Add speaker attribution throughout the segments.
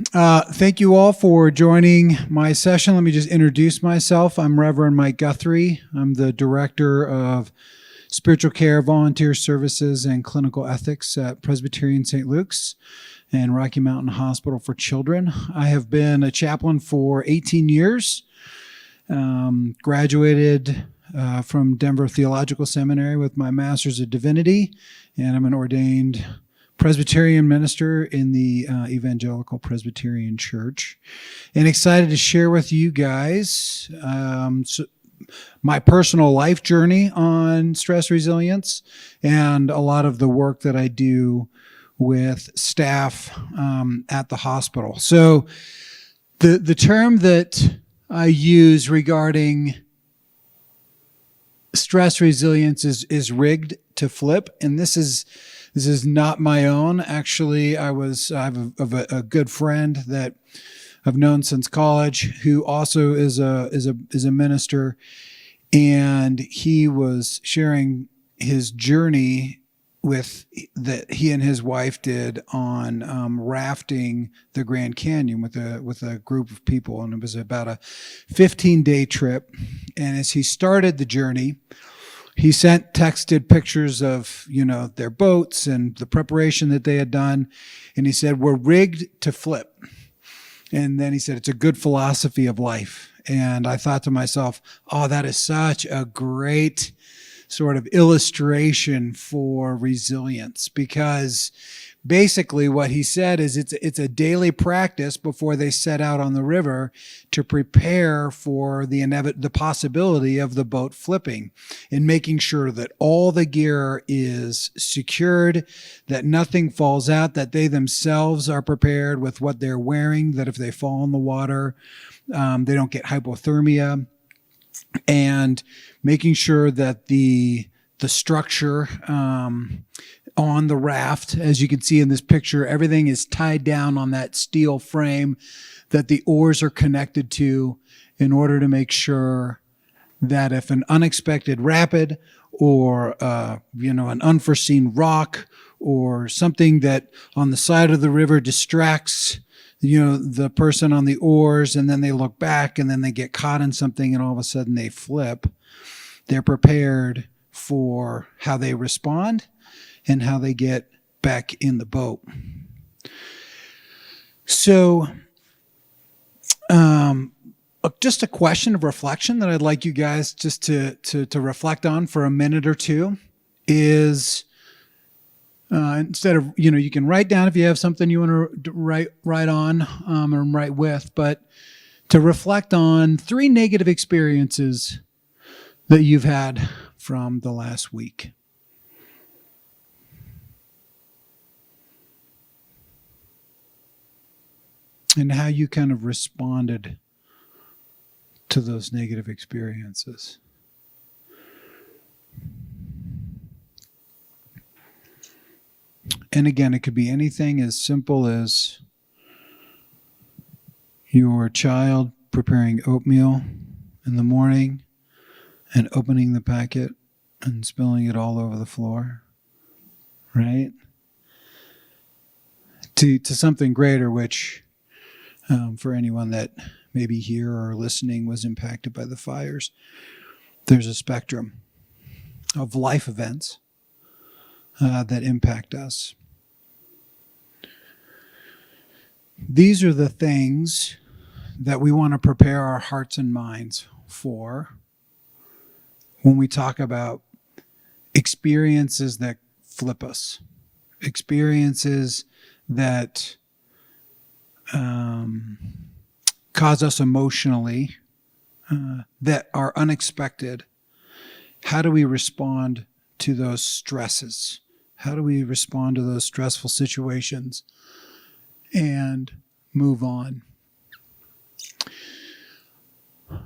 Speaker 1: Thank you all for joining my session. Let me just introduce myself. I'm Reverend Guthrie. I'm the Director of Spiritual Care, Volunteer Services, and Clinical Ethics at Presbyterian St. Luke's and Rocky Mountain Hospital for Children. I have been a chaplain for 18 years, graduated from Denver Theological Seminary with my Master's of Divinity, and I'm an ordained Presbyterian minister in the Evangelical Presbyterian Church, and excited to share with you guys my personal life journey on stress resilience and a lot of the work that I do with staff at the hospital. So the term that I use regarding stress resilience is rigged to flip, and this is not my own. Actually, I have a good friend that I've known since college who also is a minister, and he was sharing his journey that he and his wife did on rafting the Grand Canyon with a group of people, and it was about a 15-day trip. And as he started the journey, he texted pictures of, their boats and the preparation that they had done. And he said, "We're rigged to flip." And then he said, "It's a good philosophy of life." And I thought to myself, oh, that is such a great sort of illustration for resilience, because basically what he said is it's a daily practice before they set out on the river to prepare for the possibility of the boat flipping, and making sure that all the gear is secured, that nothing falls out, that they themselves are prepared with what they're wearing, that if they fall in the water, they don't get hypothermia, and making sure that the structure on the raft, as you can see in this picture, everything is tied down on that steel frame that the oars are connected to, in order to make sure that if an unexpected rapid or an unforeseen rock or something that on the side of the river distracts the person on the oars, and then they look back and then they get caught in something and all of a sudden they flip, they're prepared for how they respond and how they get back in the boat. So just a question of reflection that I'd like you guys just to reflect on for a minute or two is, instead of, you can write down if you have something you want to write on or write with, but to reflect on 3 negative experiences that you've had from the last week. And how you kind of responded to those negative experiences. And again, it could be anything as simple as your child preparing oatmeal in the morning and opening the packet and spilling it all over the floor, right? To something greater, which for anyone that maybe here or listening was impacted by the fires, there's a spectrum of life events that impact us. These are the things that we want to prepare our hearts and minds for when we talk about experiences that flip us, experiences that cause us emotionally, that are unexpected. How do we respond to those stresses? How do we respond to those stressful situations and move on?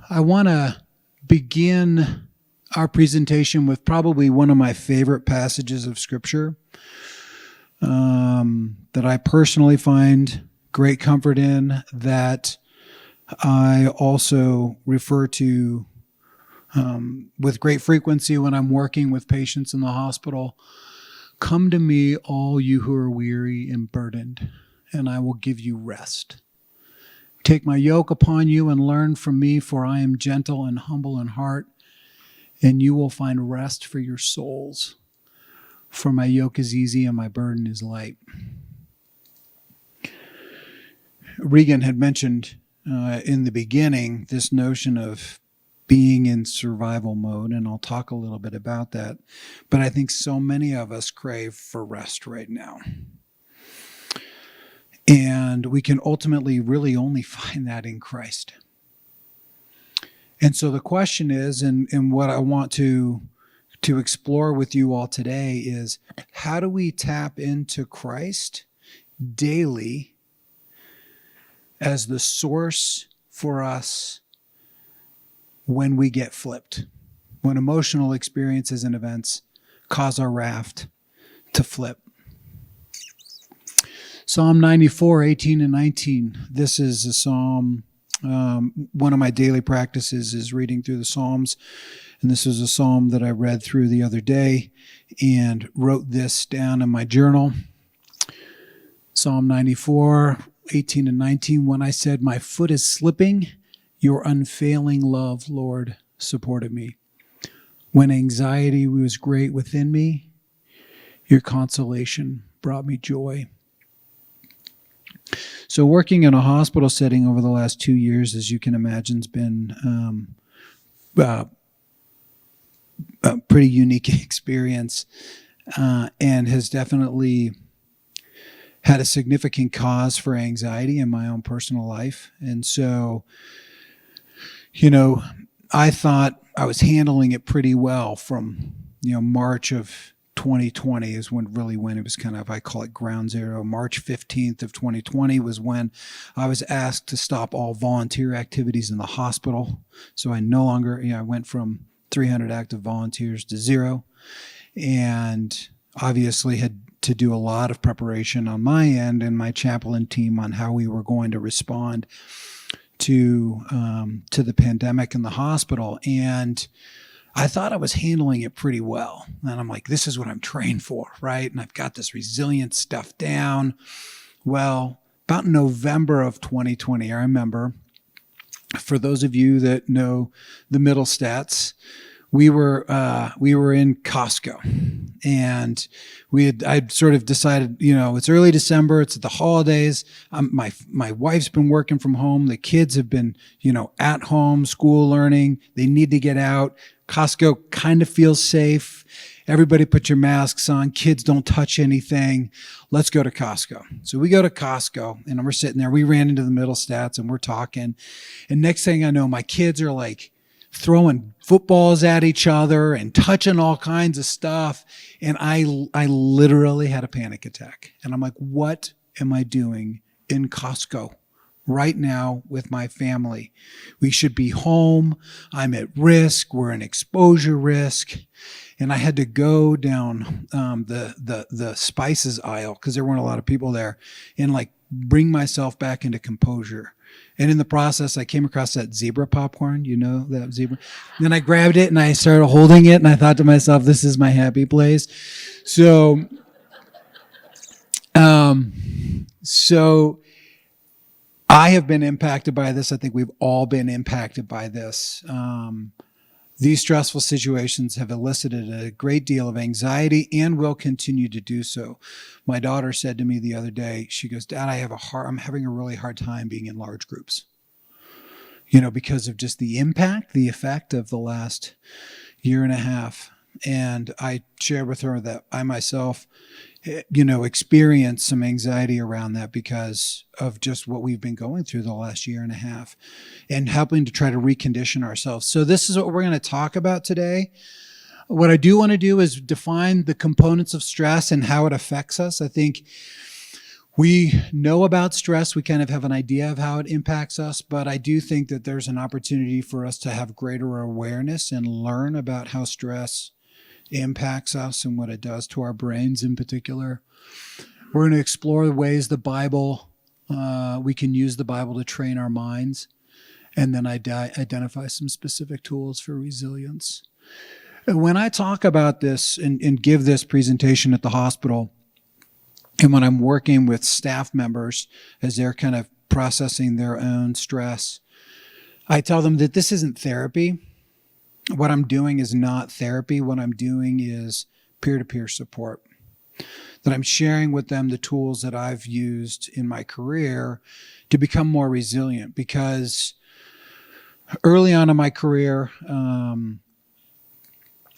Speaker 1: I want to begin our presentation with probably one of my favorite passages of Scripture that I personally find great comfort in, that I also refer to with great frequency when I'm working with patients in the hospital. "Come to me, all you who are weary and burdened, and I will give you rest." Take my yoke upon you and learn from me, for I am gentle and humble in heart, and you will find rest for your souls. For my yoke is easy and my burden is light. Regan had mentioned in the beginning this notion of being in survival mode, and I'll talk a little bit about that. But I think so many of us crave for rest right now. And we can ultimately really only find that in Christ. And so the question is, and what I want to explore with you all today is, how do we tap into Christ daily as the source for us when we get flipped, when emotional experiences and events cause our raft to flip? Psalm 94, 18 and 19. This is a psalm. One of my daily practices is reading through the Psalms. And this is a psalm that I read through the other day and wrote this down in my journal. Psalm 94, 18 and 19. When I said, my foot is slipping, your unfailing love, Lord, supported me. When anxiety was great within me, your consolation brought me joy. So working in a hospital setting over the last 2 years, as you can imagine, has been a pretty unique experience and has definitely had a significant cause for anxiety in my own personal life. And so, I thought I was handling it pretty well from, March of 2020 is when it was kind of, I call it ground zero. March 15th of 2020 was when I was asked to stop all volunteer activities in the hospital. So I no longer, I went from 300 active volunteers to 0, and obviously had to do a lot of preparation on my end and my chaplain team on how we were going to respond to the pandemic in the hospital. And I thought I was handling it pretty well. And I'm like, this is what I'm trained for, right? And I've got this resilience stuff down. Well, about November of 2020, I remember, for those of you that know the middle stats, we were in Costco, and I'd sort of decided, it's early December, it's the holidays. My wife's been working from home. The kids have been, at home, school learning. They need to get out. Costco kind of feels safe. Everybody put your masks on. Kids don't touch anything. Let's go to Costco. So we go to Costco, and we're sitting there. We ran into the middle stats, and we're talking. And next thing I know, my kids are like throwing footballs at each other and touching all kinds of stuff. And I literally had a panic attack. And I'm like, what am I doing in Costco right now with my family? We should be home. I'm at risk. We're an exposure risk. And I had to go down the spices aisle, because there weren't a lot of people there, and like bring myself back into composure. And in the process, I came across that zebra popcorn, that zebra. And then I grabbed it and I started holding it, and I thought to myself, this is my happy place. So I have been impacted by this. I think we've all been impacted by this. These stressful situations have elicited a great deal of anxiety and will continue to do so. My daughter said to me the other day, she goes, Dad, I'm having a really hard time being in large groups, because of just the effect of the last year and a half. And I shared with her that I myself, experienced some anxiety around that because of just what we've been going through the last year and a half, and helping to try to recondition ourselves. So this is what we're going to talk about today. What I do want to do is define the components of stress and how it affects us. I think we know about stress. We kind of have an idea of how it impacts us, but I do think that there's an opportunity for us to have greater awareness and learn about how stress impacts us and what it does to our brains in particular. We're going to explore the ways the Bible, we can use the Bible to train our minds, and then identify some specific tools for resilience. And when I talk about this and give this presentation at the hospital, and when I'm working with staff members as they're kind of processing their own stress. I tell them that this isn't therapy. What I'm doing is not therapy. What I'm doing is peer-to-peer support. That I'm sharing with them the tools that I've used in my career to become more resilient. Because early on in my career,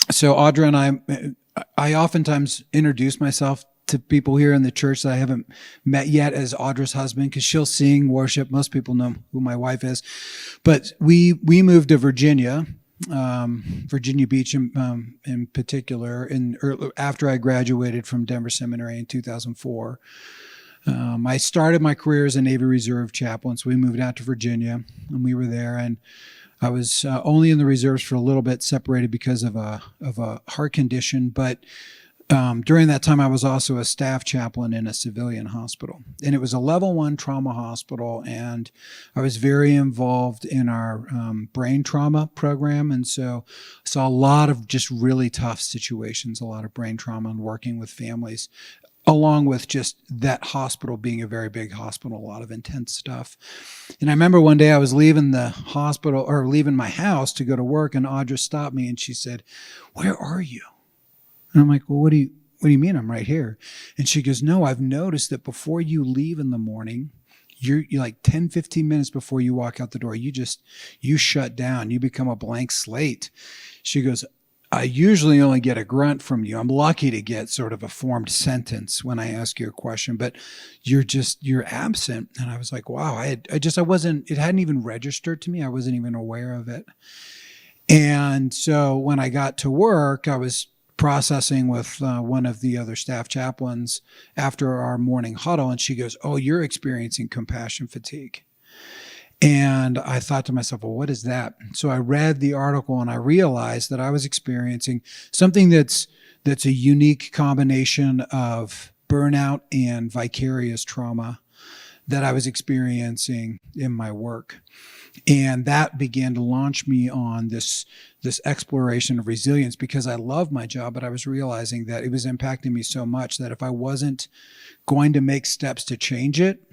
Speaker 1: so Audra and I oftentimes introduce myself to people here in the church that I haven't met yet as Audra's husband, because she'll sing worship. Most people know who my wife is. But we moved to Virginia, Virginia Beach in particular, after I graduated from Denver Seminary in 2004. I started my career as a Navy Reserve chaplain, so we moved out to Virginia, and we were there. And I was only in the reserves for a little bit, separated because of a heart condition, but during that time, I was also a staff chaplain in a civilian hospital, and it was a level 1 trauma hospital. And I was very involved in our brain trauma program. And so I saw a lot of just really tough situations, a lot of brain trauma, and working with families, along with just that hospital being a very big hospital, a lot of intense stuff. And I remember one day I was leaving the hospital, or leaving my house to go to work, and Audra stopped me and she said, "Where are you?" And I'm like, "Well, what do you mean? I'm right here." And she goes, "No, I've noticed that before you leave in the morning, you're like 10, 15 minutes before you walk out the door, you shut down. You become a blank slate." She goes, "I usually only get a grunt from you. I'm lucky to get sort of a formed sentence when I ask you a question, but you're absent." And I was like, wow, it hadn't even registered to me. I wasn't even aware of it. And so when I got to work, I was processing with one of the other staff chaplains after our morning huddle, and she goes, "Oh, you're experiencing compassion fatigue." And I thought to myself, well, what is that? So I read the article, and I realized that I was experiencing something that's a unique combination of burnout and vicarious trauma that I was experiencing in my work. And that began to launch me on this exploration of resilience, because I love my job, but I was realizing that it was impacting me so much that if I wasn't going to make steps to change it,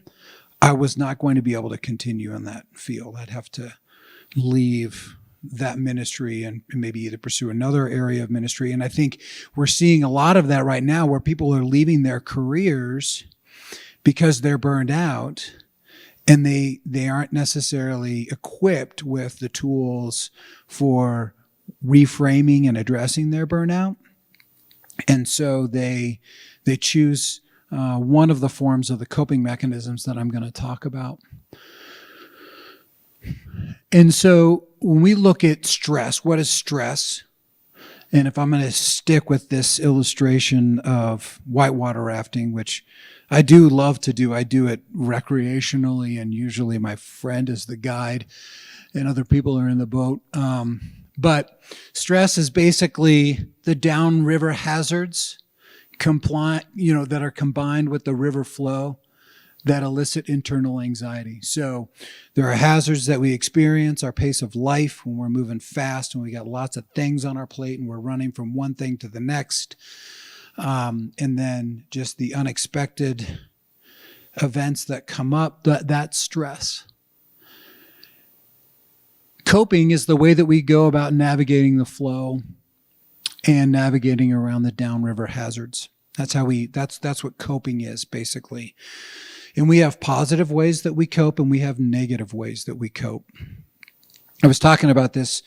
Speaker 1: I was not going to be able to continue in that field. I'd have to leave that ministry and maybe either pursue another area of ministry. And I think we're seeing a lot of that right now, where people are leaving their careers because they're burned out, and they aren't necessarily equipped with the tools for reframing and addressing their burnout. And so they choose one of the forms of the coping mechanisms that I'm going to talk about. And so when we look at stress, what is stress? And if I'm going to stick with this illustration of whitewater rafting, which I do love to do, I do it recreationally, and usually my friend is the guide and other people are in the boat. But stress is basically the downriver hazards that are combined with the river flow that elicit internal anxiety. So there are hazards that we experience, our pace of life, when we're moving fast and we got lots of things on our plate and we're running from one thing to the next. And then just the unexpected events that come up, that's stress. Coping is the way that we go about navigating the flow and navigating around the downriver hazards. That's what coping is, basically. And we have positive ways that we cope, and we have negative ways that we cope. I was talking about this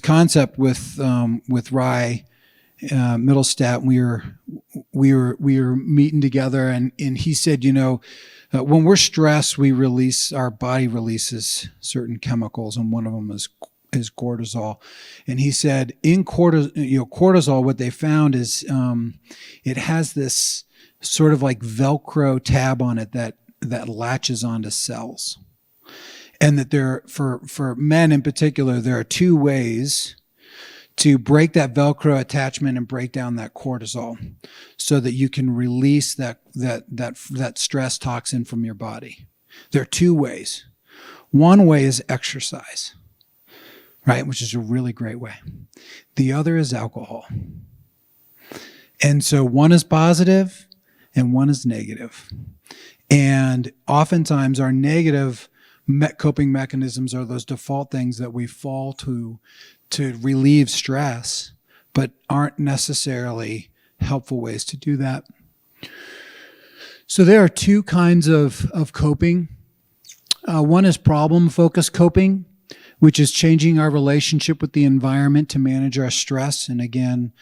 Speaker 1: concept with Rye Middlestat. We were meeting together, and he said, when we're stressed, our body releases certain chemicals, and one of them is cortisol. And he said in cortisol, what they found is it has this sort of like Velcro tab on it that latches onto cells. And that for men in particular, there are two ways to break that Velcro attachment and break down that cortisol so that you can release that stress toxin from your body. There are two ways. One way is exercise, right? Which is a really great way. The other is alcohol. And so one is positive and one is negative. And oftentimes our negative coping mechanisms are those default things that we fall to relieve stress, but aren't necessarily helpful ways to do that. So there are two kinds of coping. One is problem-focused coping, which is changing our relationship with the environment to manage our stress. And again,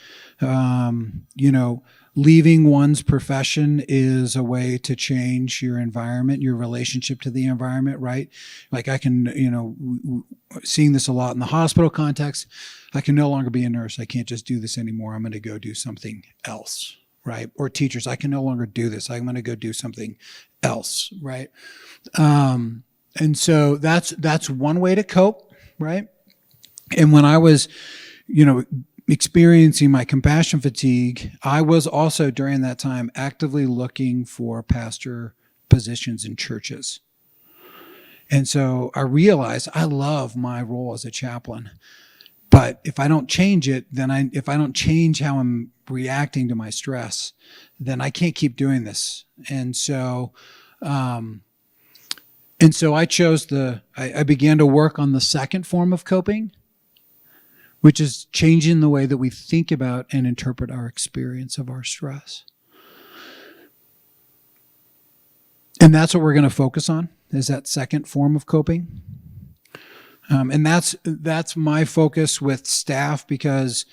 Speaker 1: leaving one's profession is a way to change your environment, your relationship to the environment, right? Like I can, seeing this a lot in the hospital context, I can no longer be a nurse. I can't just do this anymore. I'm going to go do something else, right? Or teachers, I can no longer do this. I'm going to go do something else, right? And so that's one way to cope, right? And when I was, experiencing my compassion fatigue, I was also during that time actively looking for pastor positions in churches. And so I realized I love my role as a chaplain, but if I don't change it, if I don't change how I'm reacting to my stress, then I can't keep doing this. And so I chose I began to work on the second form of coping, which is changing the way that we think about and interpret our experience of our stress. And that's what we're going to focus on, is that second form of coping. And that's my focus with staff, because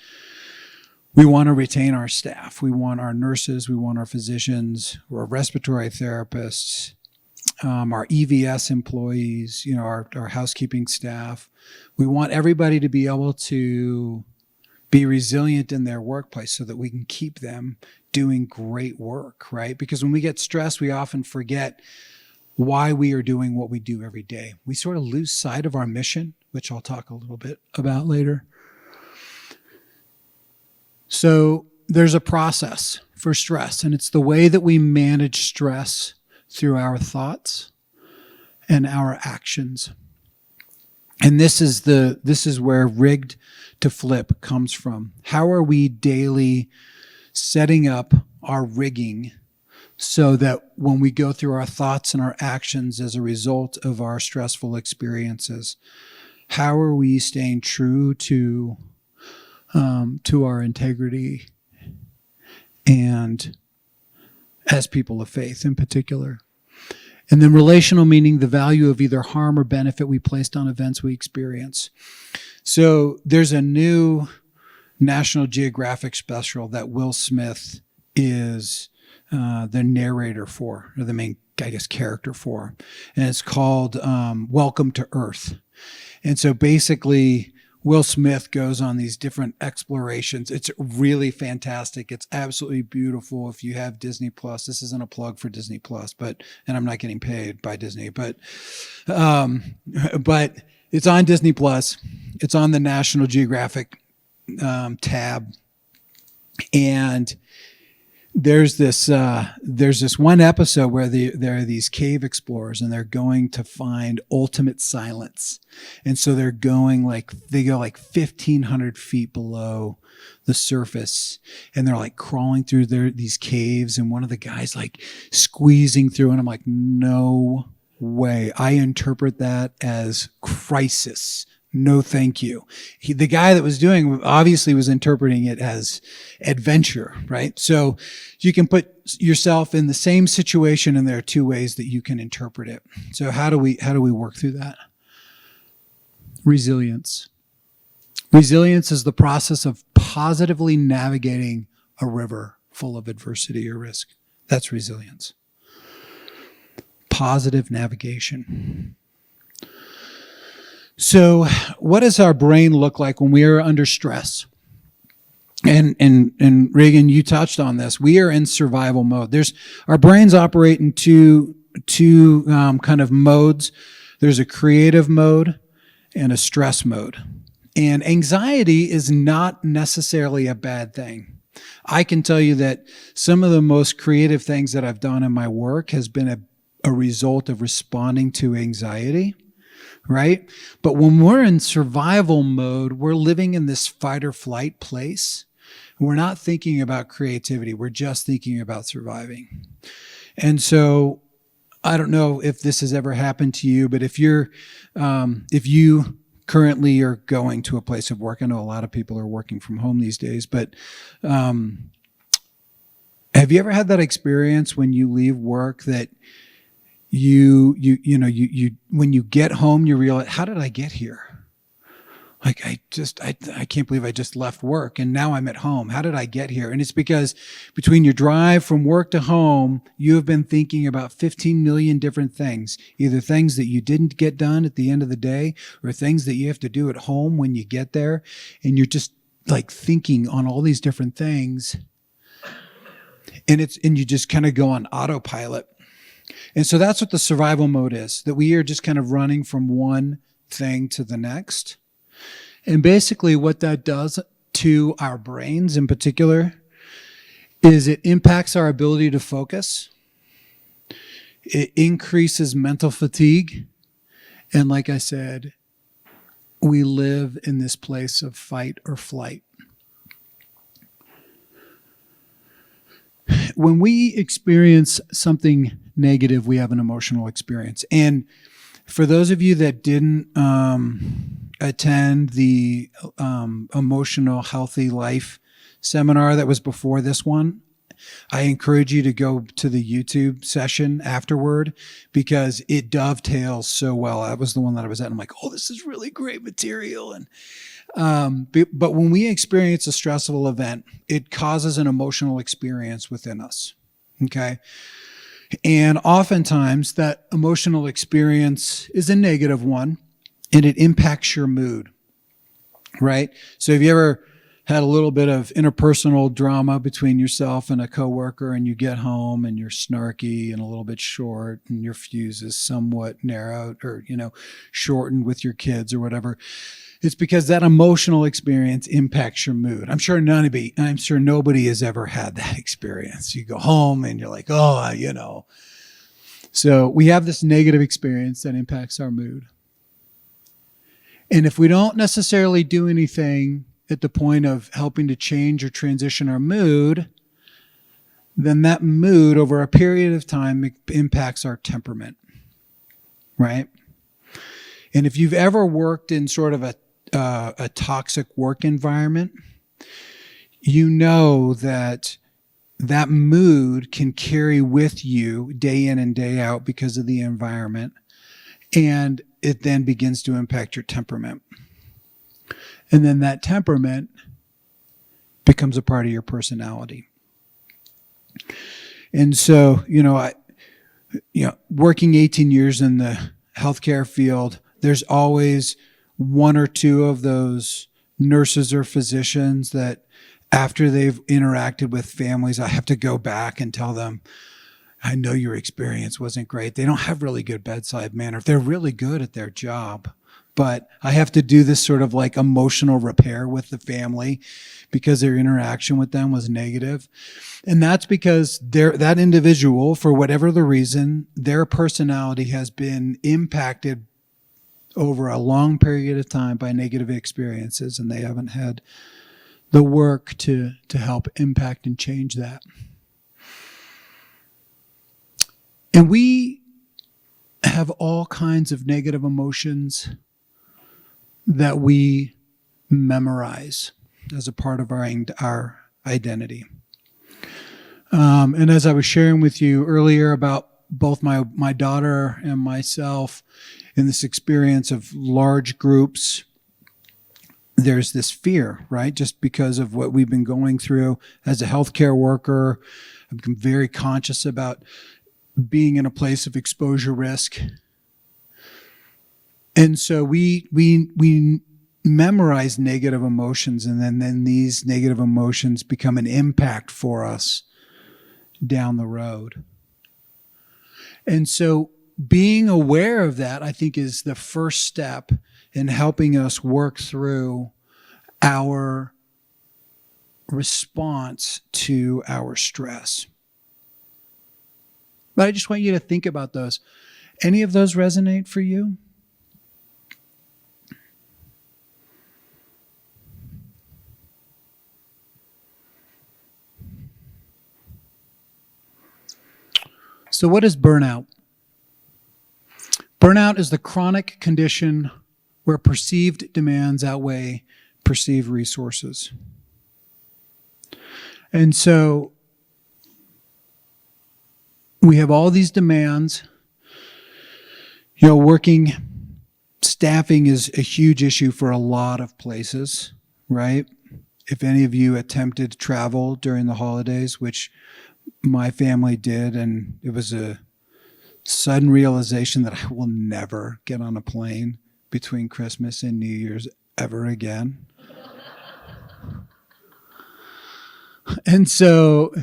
Speaker 1: we want to retain our staff. We want our nurses, we want our physicians, our respiratory therapists, our EVS employees, our housekeeping staff. We want everybody to be able to be resilient in their workplace so that we can keep them doing great work, right? Because when we get stressed, we often forget why we are doing what we do every day. We sort of lose sight of our mission, which I'll talk a little bit about later. So there's a process for stress, and it's the way that we manage stress through our thoughts and our actions. And this is where rigged to flip comes from. How are we daily setting up our rigging so that when we go through our thoughts and our actions as a result of our stressful experiences, how are we staying true to our integrity and as people of faith in particular? And then relational, meaning the value of either harm or benefit we placed on events we experience. So there's a new National Geographic special that Will Smith is the narrator for, or the main, character for. And it's called Welcome to Earth. And so basically, Will Smith goes on these different explorations. It's really fantastic. It's absolutely beautiful. If you have Disney Plus, this isn't a plug for Disney Plus, and I'm not getting paid by Disney, but it's on Disney Plus. It's on the National Geographic tab, and there's this one episode where there are these cave explorers, and they're going to find ultimate silence. And so they go like 1,500 feet below the surface, and they're like crawling through these caves, and one of the guys like squeezing through, and I'm like, no way. I interpret that as crisis. No, thank you. The guy that was doing obviously was interpreting it as adventure, right? So you can put yourself in the same situation, and there are two ways that you can interpret it. So how do we work through that? Resilience. Resilience is the process of positively navigating a river full of adversity or risk. That's resilience. Positive navigation. So what does our brain look like when we are under stress? And Reagan, you touched on this. We are in survival mode. Our brains operate in two kind of modes. There's a creative mode and a stress mode. And anxiety is not necessarily a bad thing. I can tell you that some of the most creative things that I've done in my work has been a result of responding to anxiety. Right? But when we're in survival mode, we're living in this fight or flight place We're not thinking about creativity. We're just thinking about surviving. And so I don't know if this has ever happened to you, but if you currently are going to a place of work, I know a lot of people are working from home these days, but have you ever had that experience when you leave work that you when you get home, you realize, how did I get here? Like, I can't believe I just left work and now I'm at home. How did I get here? And it's because between your drive from work to home, you have been thinking about 15 million different things, either things that you didn't get done at the end of the day or things that you have to do at home when you get there. And you're just like thinking on all these different things. And you just kind of go on autopilot. And so that's what the survival mode is, that we are just kind of running from one thing to the next. And basically what that does to our brains in particular is it impacts our ability to focus. It increases mental fatigue. And like I said, we live in this place of fight or flight. When we experience something negative, we have an emotional experience. And for those of you that didn't attend the Emotional Healthy Life seminar that was before this one, I encourage you to go to the YouTube session afterward because it dovetails so well. That was the one that I was at. I'm like, oh, this is really great material. And but when we experience a stressful event, it causes an emotional experience within us. Okay. And oftentimes that emotional experience is a negative one and it impacts your mood, right? So have you ever had a little bit of interpersonal drama between yourself and a coworker and you get home and you're snarky and a little bit short and your fuse is somewhat narrowed or, shortened with your kids or whatever? It's because that emotional experience impacts your mood. I'm sure nobody has ever had that experience. You go home and you're like, oh. So we have this negative experience that impacts our mood. And if we don't necessarily do anything at the point of helping to change or transition our mood, then that mood over a period of time impacts our temperament, right? And if you've ever worked in sort of a toxic work environment, you know that mood can carry with you day in and day out because of the environment, and it then begins to impact your temperament. And then that temperament becomes a part of your personality. And so, working 18 years in the healthcare field, there's always one or two of those nurses or physicians that after they've interacted with families, I have to go back and tell them, I know your experience wasn't great. They don't have really good bedside manner. They're really good at their job, but I have to do this sort of like emotional repair with the family because their interaction with them was negative. And that's because that individual, for whatever the reason, their personality has been impacted over a long period of time by negative experiences, and they haven't had the work to help impact and change that. And we have all kinds of negative emotions that we memorize as a part of our identity. And as I was sharing with you earlier about both my daughter and myself in this experience of large groups, there's this fear, right? Just because of what we've been going through as a healthcare worker, I've become very conscious about being in a place of exposure risk. And so we memorize negative emotions, and then these negative emotions become an impact for us down the road. And so being aware of that, I think, is the first step in helping us work through our response to our stress. But I just want you to think about those. Any of those resonate for you? So what is burnout? Burnout is the chronic condition where perceived demands outweigh perceived resources. And so we have all these demands. Staffing is a huge issue for a lot of places, right? If any of you attempted to travel during the holidays, which my family did, and it was a sudden realization that I will never get on a plane between Christmas and New Year's ever again. And so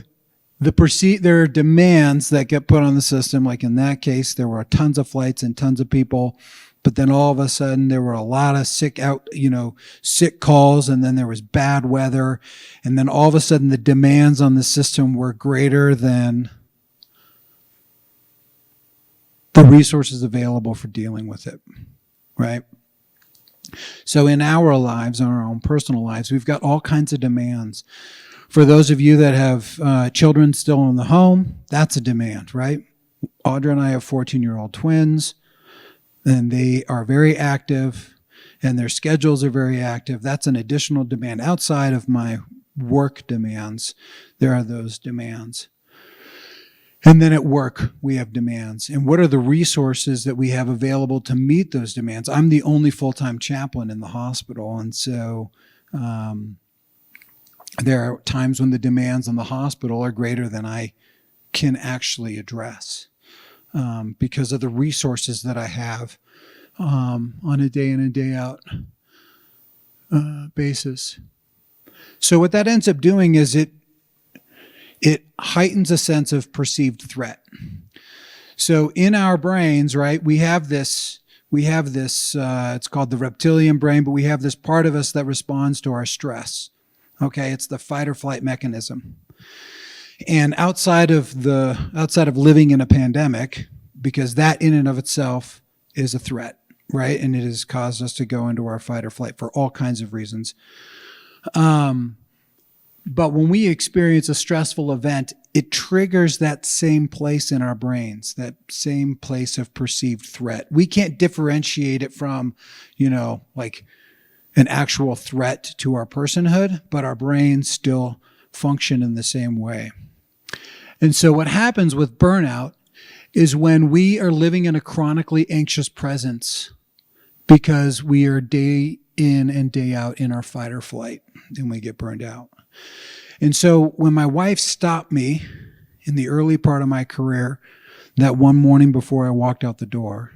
Speaker 1: there are demands that get put on the system. Like in that case, there were tons of flights and tons of people, but then all of a sudden there were a lot of sick calls, and then there was bad weather, and then all of a sudden the demands on the system were greater than the resources available for dealing with it, right? So in our lives, in our own personal lives, we've got all kinds of demands. For those of you that have children still in the home, that's a demand, right? Audra and I have 14-year-old twins, and they are very active, and their schedules are very active. That's an additional demand. Outside of my work demands, there are those demands. And then at work, we have demands. And what are the resources that we have available to meet those demands? I'm the only full-time chaplain in the hospital, and so there are times when the demands on the hospital are greater than I can actually address because of the resources that I have on a day in and day out basis. So what that ends up doing is it heightens a sense of perceived threat. So in our brains, right, we have this, it's called the reptilian brain, but we have this part of us that responds to our stress. Okay, it's the fight or flight mechanism. And outside of living in a pandemic, because that in and of itself is a threat, right? And it has caused us to go into our fight or flight for all kinds of reasons. But when we experience a stressful event, it triggers that same place in our brains, that same place of perceived threat. We can't differentiate it from, like an actual threat to our personhood, but our brains still function in the same way. And so what happens with burnout is when we are living in a chronically anxious presence because we are day in and day out in our fight or flight, and we get burned out. And so when my wife stopped me in the early part of my career, that one morning before I walked out the door,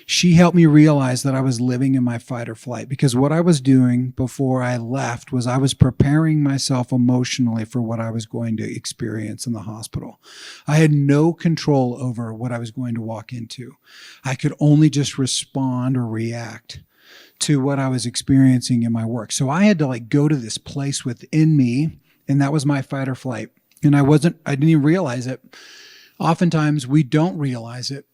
Speaker 1: she helped me realize that I was living in my fight or flight, because what I was doing before I left was I was preparing myself emotionally for what I was going to experience in the hospital. I had no control over what I was going to walk into. I could only just respond or react to what I was experiencing in my work. So I had to go to this place within me, and that was my fight or flight. And I didn't even realize it. Oftentimes we don't realize it.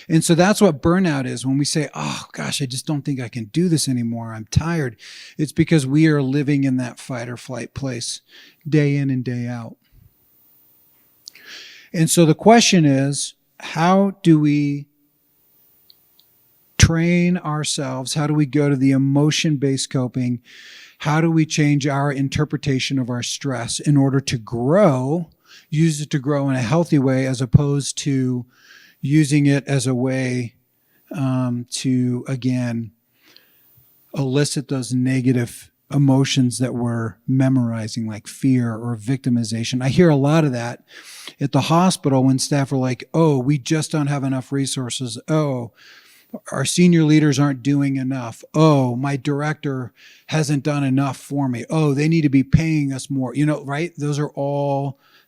Speaker 1: And so that's what burnout is. When we say, oh gosh, I just don't think I can do this anymore, I'm tired. It's because we are living in that fight or flight place day in and day out. And so the question is, how do we train ourselves? How do we go to the emotion-based coping? How do we change our interpretation of our stress in order to grow, use it to grow in a healthy way, as opposed to using it as a way to, again, elicit those negative emotions that we're memorizing, like fear or victimization. I hear a lot of that at the hospital when staff are like, oh, we just don't have enough resources. Oh, our senior leaders aren't doing enough. Oh, my director hasn't done enough for me. Oh, they need to be paying us more. Right?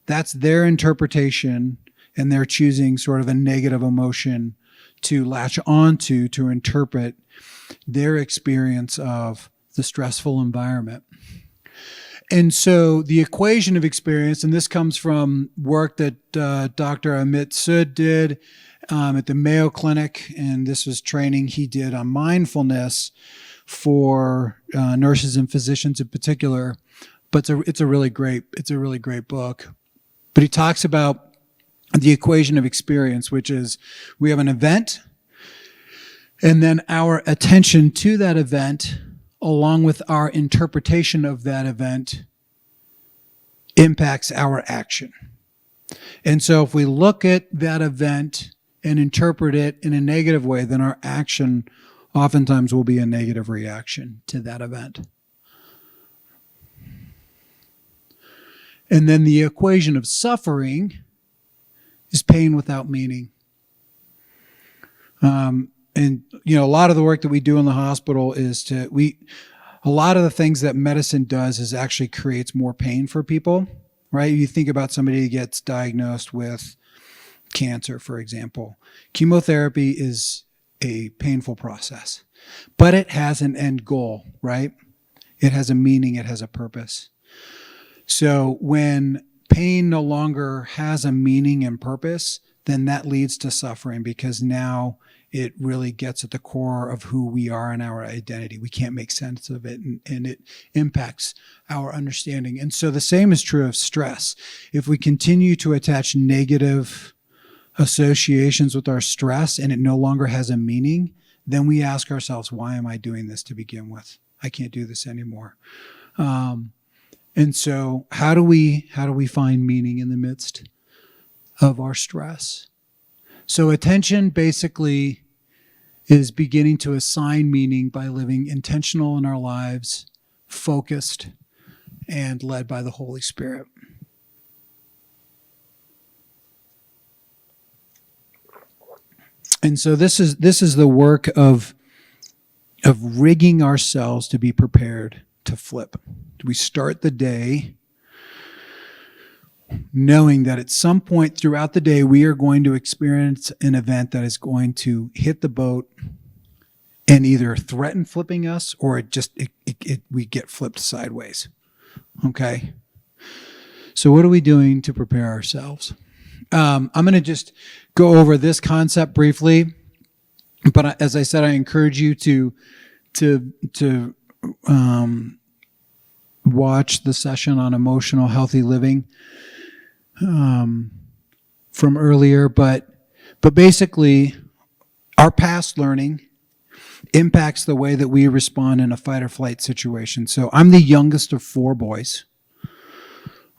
Speaker 1: That's their interpretation, and they're choosing sort of a negative emotion to latch onto to interpret their experience of the stressful environment. And so the equation of experience, and this comes from work that Dr. Amit Sood did at the Mayo Clinic, and this was training he did on mindfulness for nurses and physicians in particular. But it's a really great book. But he talks about the equation of experience, which is we have an event, and then our attention to that event, along with our interpretation of that event, impacts our action. And so if we look at that event and interpret it in a negative way, then our action oftentimes will be a negative reaction to that event. And then the equation of suffering is pain without meaning. And, a lot of the work that we do in the hospital is a lot of the things that medicine does is actually creates more pain for people, right? You think about somebody who gets diagnosed with cancer, for example. Chemotherapy is a painful process, but it has an end goal, right? It has a meaning, it has a purpose. So when pain no longer has a meaning and purpose, then that leads to suffering, because now it really gets at the core of who we are and our identity. We can't make sense of it, and it impacts our understanding. And so the same is true of stress. If we continue to attach negative associations with our stress and it no longer has a meaning, then we ask ourselves, why am I doing this to begin with? I can't do this anymore. And so how do we find meaning in the midst of our stress? So attention basically is beginning to assign meaning by living intentional in our lives, focused, and led by the Holy Spirit. And so this is the work of rigging ourselves to be prepared to flip. We start the day knowing that at some point throughout the day, we are going to experience an event that is going to hit the boat and either threaten flipping us, or we get flipped sideways. Okay? So what are we doing to prepare ourselves? I'm going to just go over this concept briefly, but as I said, I encourage you to watch the session on emotional healthy living from earlier, but basically our past learning impacts the way that we respond in a fight or flight situation. So I'm the youngest of 4 boys.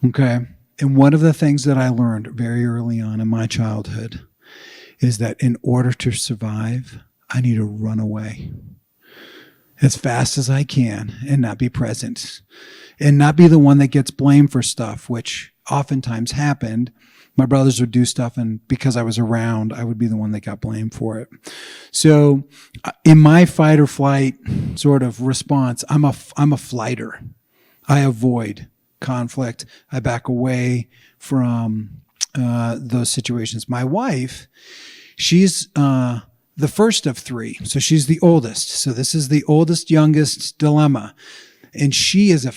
Speaker 1: Okay. And one of the things that I learned very early on in my childhood is that in order to survive, I need to run away as fast as I can and not be present and not be the one that gets blamed for stuff, which oftentimes happened. My brothers would do stuff, and because I was around, I would be the one that got blamed for it. So in my fight or flight sort of response, I'm a flighter. I avoid conflict. I back away from those situations. My wife, she's the first of 3, so she's the oldest. So this is the oldest, youngest dilemma. And she's a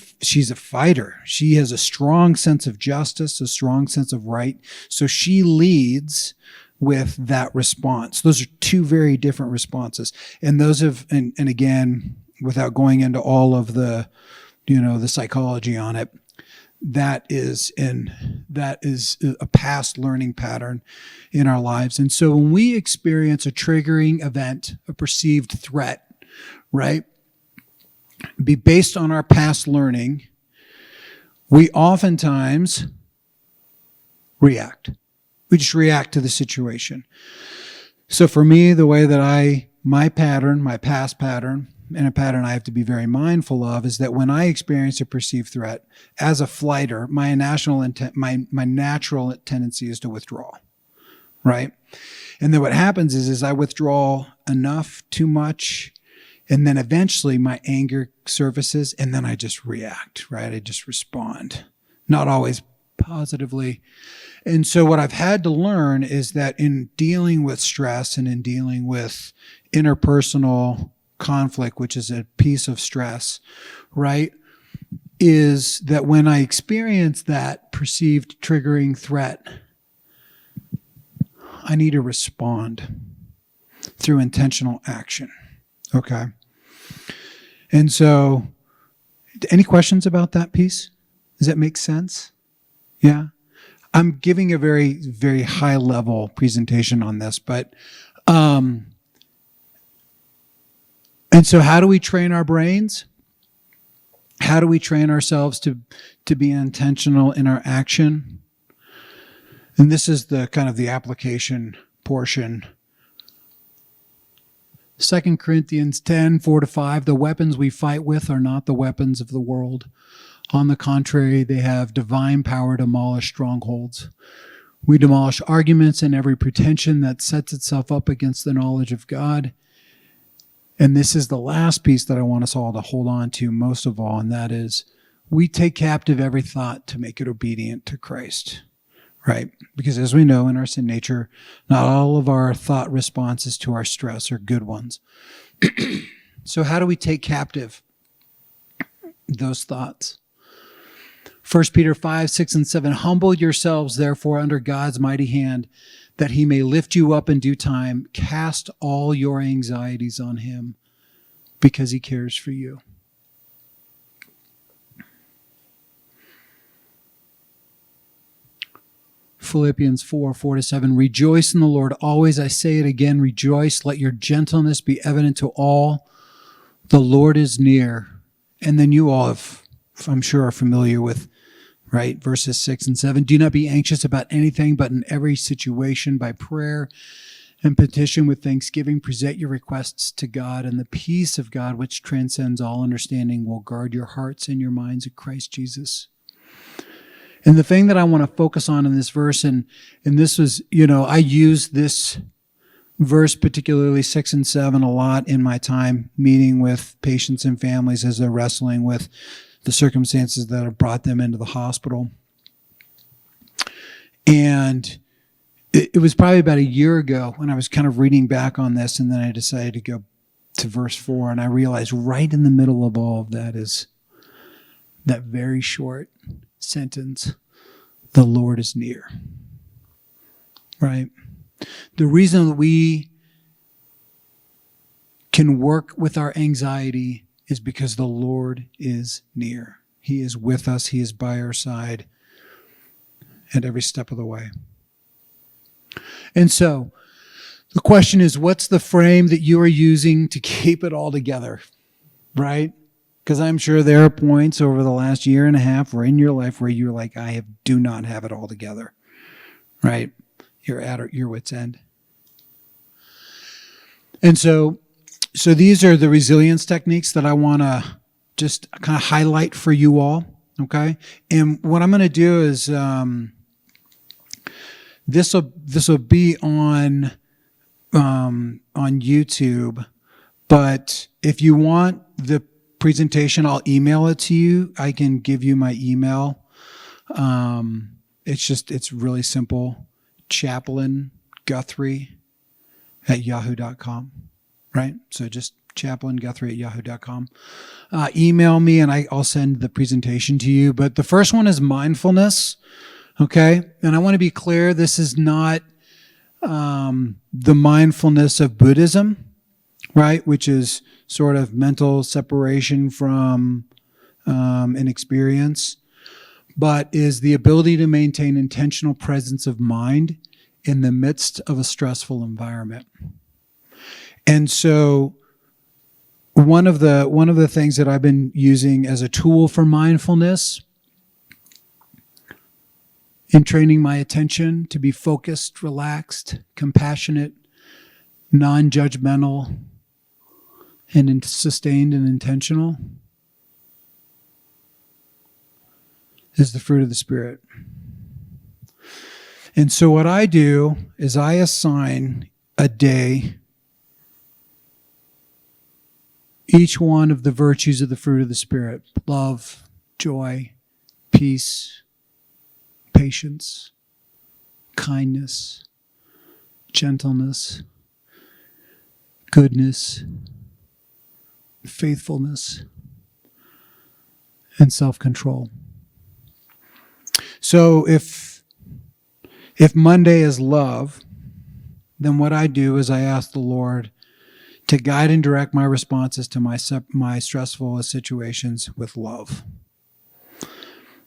Speaker 1: fighter. She has a strong sense of justice, a strong sense of right. So she leads with that response. Those are 2 very different responses. And those and again, without going into all of the psychology on it, that is a past learning pattern in our lives. And so when we experience a triggering event, a perceived threat, right? Be based on our past learning, we oftentimes react. We just react to the situation. So for me, the way that my past pattern, and a pattern I have to be very mindful of, is that when I experience a perceived threat as a flighter, my natural tendency is to withdraw, right? And then what happens is I withdraw enough, too much, and then eventually my anger surfaces, and then I just react, right? I just respond, not always positively. And so what I've had to learn is that in dealing with stress and in dealing with interpersonal conflict, which is a piece of stress, right, is that when I experience that perceived triggering threat, I need to respond through intentional action. Okay. And so, any questions about that piece? Does that make sense? Yeah. I'm giving a very, very high level presentation on this, but, and so how do we train our brains? How do we train ourselves to be intentional in our action? And this is the kind of the application portion. 2 Corinthians 10:4-5, the weapons we fight with are not the weapons of the world. On the contrary, they have divine power to demolish strongholds. We demolish arguments and every pretension that sets itself up against the knowledge of God. And this is the last piece that I want us all to hold on to most of all, and that is we take captive every thought to make it obedient to Christ, right? Because as we know in our sin nature, not all of our thought responses to our stress are good ones. So how do we take captive those thoughts? 1 Peter 5:6-7, humble yourselves, therefore, under God's mighty hand, that he may lift you up in due time. Cast all your anxieties on him, because he cares for you. Philippians 4:4-7, rejoice in the Lord always. I say it again, rejoice. Let your gentleness be evident to all. The Lord is near. And then you all I'm sure are familiar with, right? Verses 6 and 7. Do not be anxious about anything, but in every situation by prayer and petition with thanksgiving, present your requests to God, and the peace of God, which transcends all understanding, will guard your hearts and your minds in Christ Jesus. And the thing that I want to focus on in this verse, and this was, I use this verse, particularly 6 and 7, a lot in my time meeting with patients and families as they're wrestling with the circumstances that have brought them into the hospital. And it was probably about a year ago when I was kind of reading back on this, and then I decided to go to verse 4, and I realized right in the middle of all of that is that very short sentence, the Lord is near. Right? The reason that we can work with our anxiety is because the Lord is near. He is with us. He is by our side at every step of the way. And so the question is, what's the frame that you are using to keep it all together? Right? Because I'm sure there are points over the last year and a half or in your life where you're like, do not have it all together. Right? You're at your wit's end. And so these are the resilience techniques that I want to just kind of highlight for you all, okay? And what I'm going to do is this will be on YouTube, but if you want the presentation, I'll email it to you. I can give you my email. It's really simple. Chaplain Guthrie at yahoo.com, right? So just Chaplain Guthrie at yahoo.com. Email me and I'll send the presentation to you. But the first one is mindfulness, okay? And I want to be clear, this is not the mindfulness of Buddhism, right? Which is sort of mental separation from an experience, but is the ability to maintain intentional presence of mind in the midst of a stressful environment. And so one of the things that I've been using as a tool for mindfulness in training my attention to be focused, relaxed, compassionate, non-judgmental, and sustained and intentional is the fruit of the Spirit. And so what I do is I assign a day each one of the virtues of the fruit of the Spirit: love, joy, peace, patience, kindness, gentleness, goodness, faithfulness, and self-control. So if Monday is love, then what I do is I ask the Lord to guide and direct my responses to my stressful situations with love.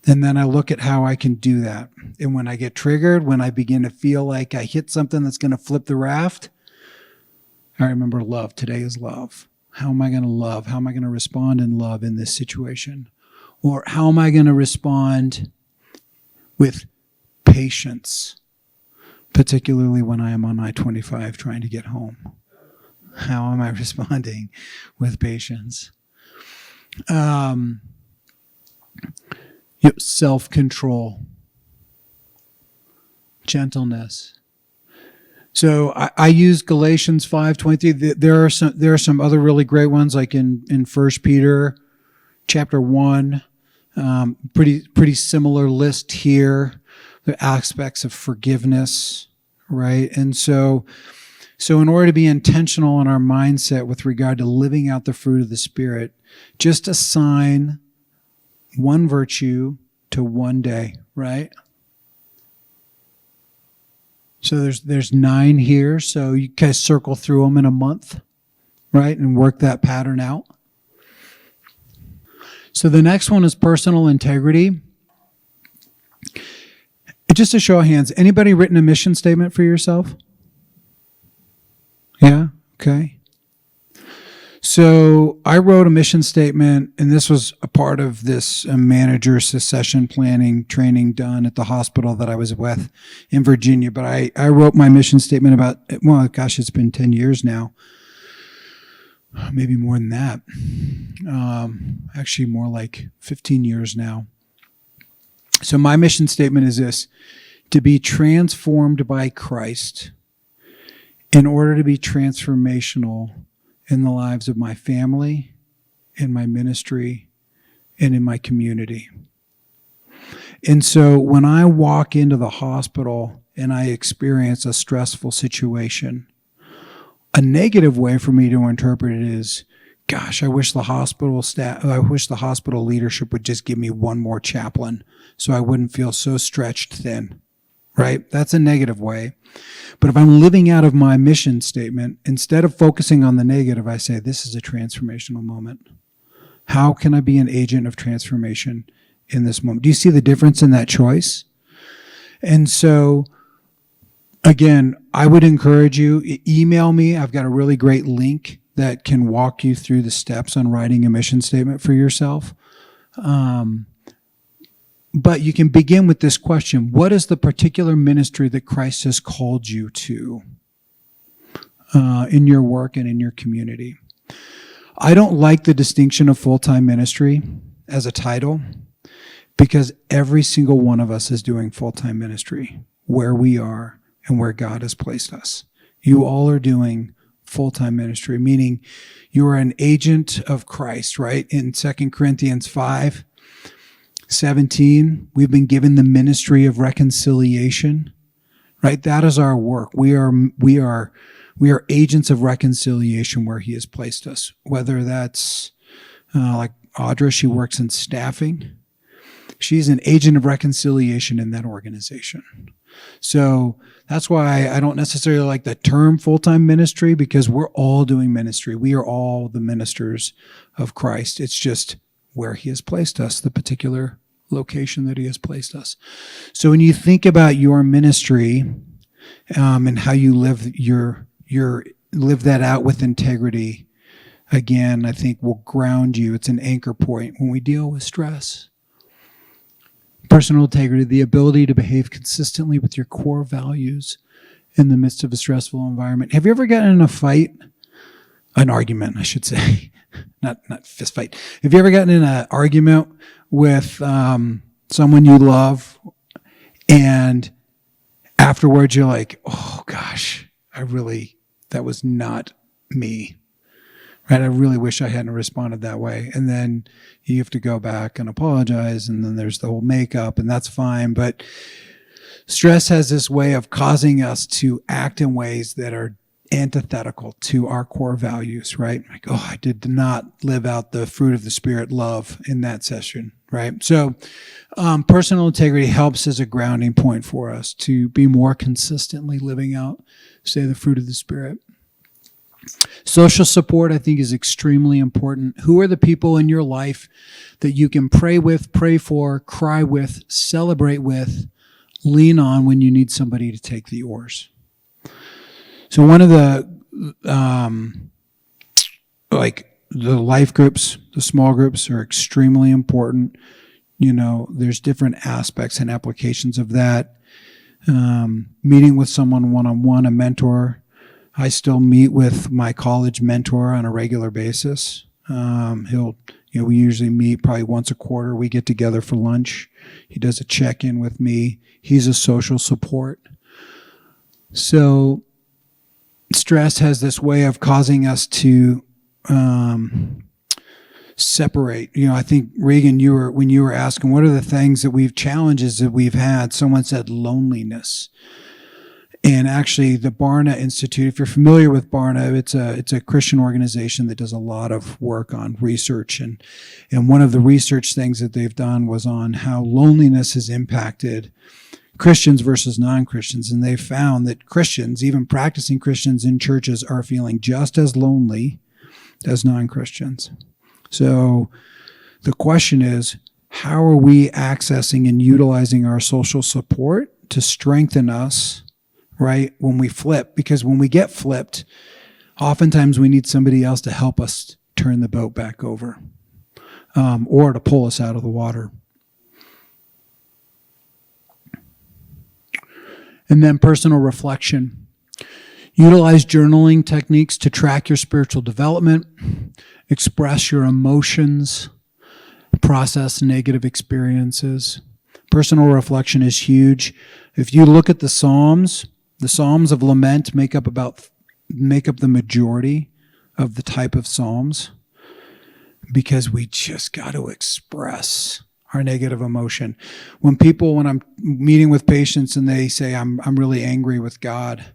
Speaker 1: And then I look at how I can do that. And when I get triggered, when I begin to feel like I hit something that's going to flip the raft, I remember love. Today is love. How am I going to love? How am I going to respond in love in this situation? Or how am I going to respond with patience, particularly when I am on I-25 trying to get home? How am I responding with patience? Self-control, gentleness. So I use Galatians 5:23. There are some other really great ones, like in 1 Peter chapter 1. Pretty similar list here. The aspects of forgiveness, right? And so in order to be intentional in our mindset with regard to living out the fruit of the Spirit, just assign one virtue to one day, right? So there's 9 here, so you guys circle through them in a month, right? And work that pattern out. So the next one is personal integrity. Just a show of hands, anybody written a mission statement for yourself? Yeah? Okay. So I wrote a mission statement, and this was a part of this manager succession planning training done at the hospital that I was with in Virginia. But I wrote my mission statement about, well, gosh, it's been 10 years now. Maybe more than that. Actually, more like 15 years now. So my mission statement is this: to be transformed by Christ in order to be transformational in the lives of my family, in my ministry, and in my community. And so when I walk into the hospital and I experience a stressful situation, a negative way for me to interpret it is, gosh, I wish the hospital leadership would just give me one more chaplain so I wouldn't feel so stretched thin, right? That's a negative way. But if I'm living out of my mission statement, instead of focusing on the negative, I say, this is a transformational moment. How can I be an agent of transformation in this moment? Do you see the difference in that choice? And so, again, I would encourage you, email me. I've got a really great link that can walk you through the steps on writing a mission statement for yourself. But you can begin with this question: what is the particular ministry that Christ has called you to in your work and in your community? I don't like the distinction of full-time ministry as a title, because every single one of us is doing full-time ministry where we are and where God has placed us. You all are doing full-time ministry, meaning you are an agent of Christ, right? In 2 Corinthians 5:17, we've been given the ministry of reconciliation, right? That is our work. We are agents of reconciliation where He has placed us, whether that's like Audra, she works in staffing. She's an agent of reconciliation in that organization. So that's why I don't necessarily like the term full-time ministry, because we're all doing ministry. We are all the ministers of Christ. It's just where He has placed us, the particular location that He has placed us. So when you think about your ministry and how you live live that out with integrity, again, I think will ground you. It's an anchor point when we deal with stress. Personal integrity, the ability to behave consistently with your core values in the midst of a stressful environment. Have you ever gotten in a fight? An argument, I should say. Not fist fight. Have you ever gotten in an argument with someone you love, and afterwards you're like, oh gosh, that was not me. Right? I really wish I hadn't responded that way. And then you have to go back and apologize, and then there's the whole makeup, and that's fine. But stress has this way of causing us to act in ways that are antithetical to our core values, right? Like, oh, I did not live out the fruit of the Spirit, love, in that session, right? So personal integrity helps as a grounding point for us to be more consistently living out, say, the fruit of the Spirit. Social support, I think, is extremely important. Who are the people in your life that you can pray with, pray for, cry with, celebrate with, lean on when you need somebody to take the oars? So one of the the life groups, the small groups are extremely important. There's different aspects and applications of that. Meeting with someone one-on-one, a mentor. I still meet with my college mentor on a regular basis. We usually meet probably once a quarter. We get together for lunch. He does a check-in with me. He's a social support. So stress has this way of causing us to separate. I think, Reagan, when you were asking what are the challenges that we've had, someone said loneliness. And actually, the Barna Institute, if you're familiar with Barna, it's a Christian organization that does a lot of work on research. And one of the research things that they've done was on how loneliness has impacted Christians versus non-Christians. And they found that Christians, even practicing Christians in churches, are feeling just as lonely as non-Christians. So the question is, how are we accessing and utilizing our social support to strengthen us, right, when we flip? Because when we get flipped, oftentimes we need somebody else to help us turn the boat back over, or to pull us out of the water. And then personal reflection. Utilize journaling techniques to track your spiritual development, express your emotions, process negative experiences. Personal reflection is huge. If you look at the Psalms of lament make up the majority of the type of Psalms, because we just got to express our negative emotion. When I'm meeting with patients and they say, I'm really angry with God,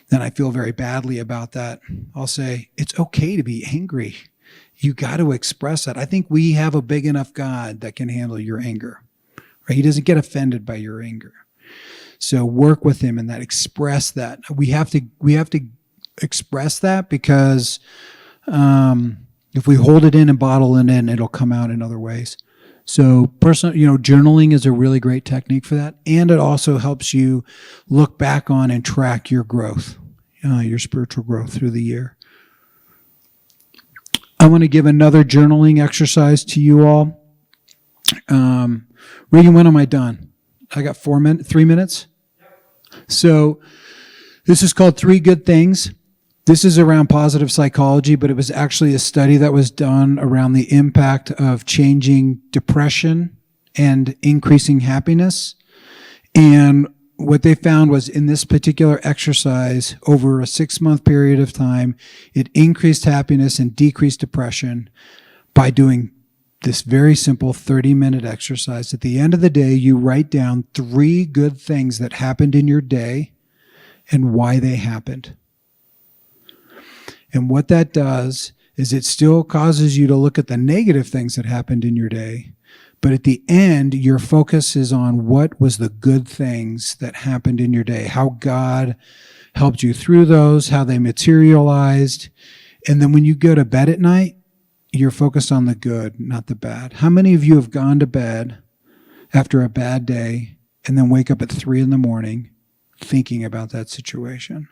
Speaker 1: then I feel very badly about that. I'll say, it's okay to be angry. You got to express that. I think we have a big enough God that can handle your anger. Right? He doesn't get offended by your anger. So work with him and express that. We have to express that, because if we hold it in and bottle it in, it'll come out in other ways. So journaling is a really great technique for that. And it also helps you look back on and track your growth, your spiritual growth through the year. I want to give another journaling exercise to you all. Regan, when am I done? I got 3 minutes. So this is called 3 Good Things. This is around positive psychology, but it was actually a study that was done around the impact of changing depression and increasing happiness. And what they found was, in this particular exercise, over a 6-month period of time, it increased happiness and decreased depression by doing this very simple 30-minute exercise. At the end of the day, you write down 3 good things that happened in your day and why they happened. And what that does is it still causes you to look at the negative things that happened in your day. But at the end, your focus is on what was the good things that happened in your day, how God helped you through those, how they materialized. And then when you go to bed at night, you're focused on the good, not the bad. How many of you have gone to bed after a bad day and then wake up at 3 a.m. thinking about that situation?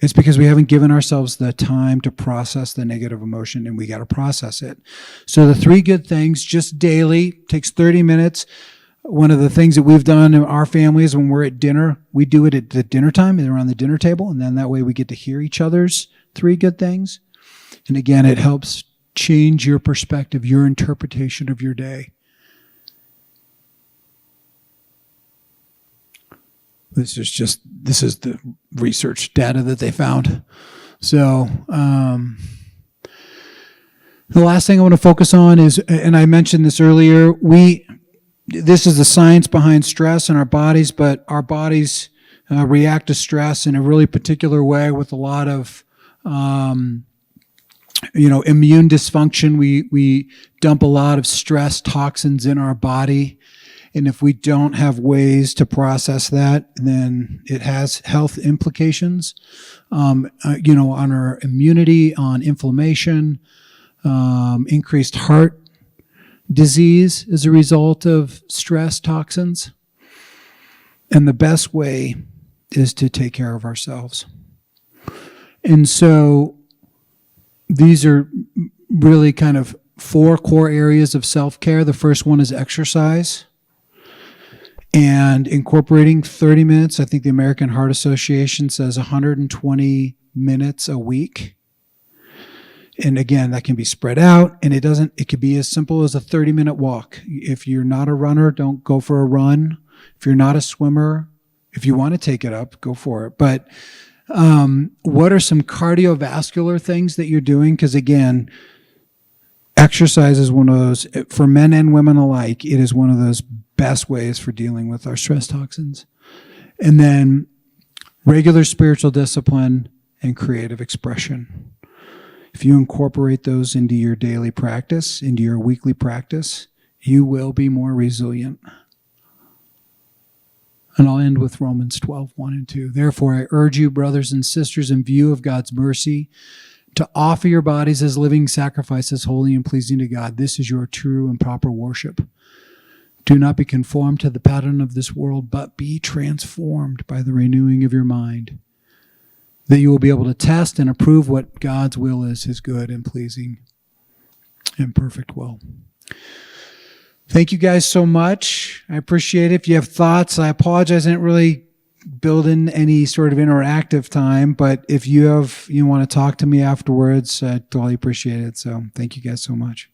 Speaker 1: It's because we haven't given ourselves the time to process the negative emotion, and we got to process it. So the 3 good things, just daily, takes 30 minutes. One of the things that we've done in our family is when we're at dinner, we do it at the dinner time and around the dinner table, and then that way we get to hear each other's 3 good things. And again, it helps change your perspective, your interpretation of your day. This is the research data that they found. So the last thing I want to focus on is, and I mentioned this earlier, this is the science behind stress in our bodies, but our bodies react to stress in a really particular way with a lot of immune dysfunction. We dump a lot of stress toxins in our body. And if we don't have ways to process that, then it has health implications, on our immunity, on inflammation, increased heart disease as a result of stress toxins. And the best way is to take care of ourselves. And so these are really kind of 4 core areas of self-care. The first one is exercise and incorporating 30 minutes. I think the American Heart Association says 120 minutes a week. And again, that can be spread out, and it could be as simple as a 30-minute walk. If you're not a runner, don't go for a run. If you're not a swimmer, if you want to take it up, go for it. But what are some cardiovascular things that you're doing? Because again, exercise is one of those, for men and women alike, it is one of those best ways for dealing with our stress toxins. And then regular spiritual discipline and creative expression. If you incorporate those into your daily practice, into your weekly practice, you will be more resilient. And I'll end with Romans 12, 1 and 2. Therefore, I urge you, brothers and sisters, in view of God's mercy, to offer your bodies as living sacrifices, holy and pleasing to God. This is your true and proper worship. Do not be conformed to the pattern of this world, but be transformed by the renewing of your mind, that you will be able to test and approve what God's will is, his good and pleasing and perfect will. Thank you guys so much. I appreciate it. If you have thoughts, I apologize. I didn't really build in any sort of interactive time, but if you want to talk to me afterwards, I totally appreciate it. So thank you guys so much.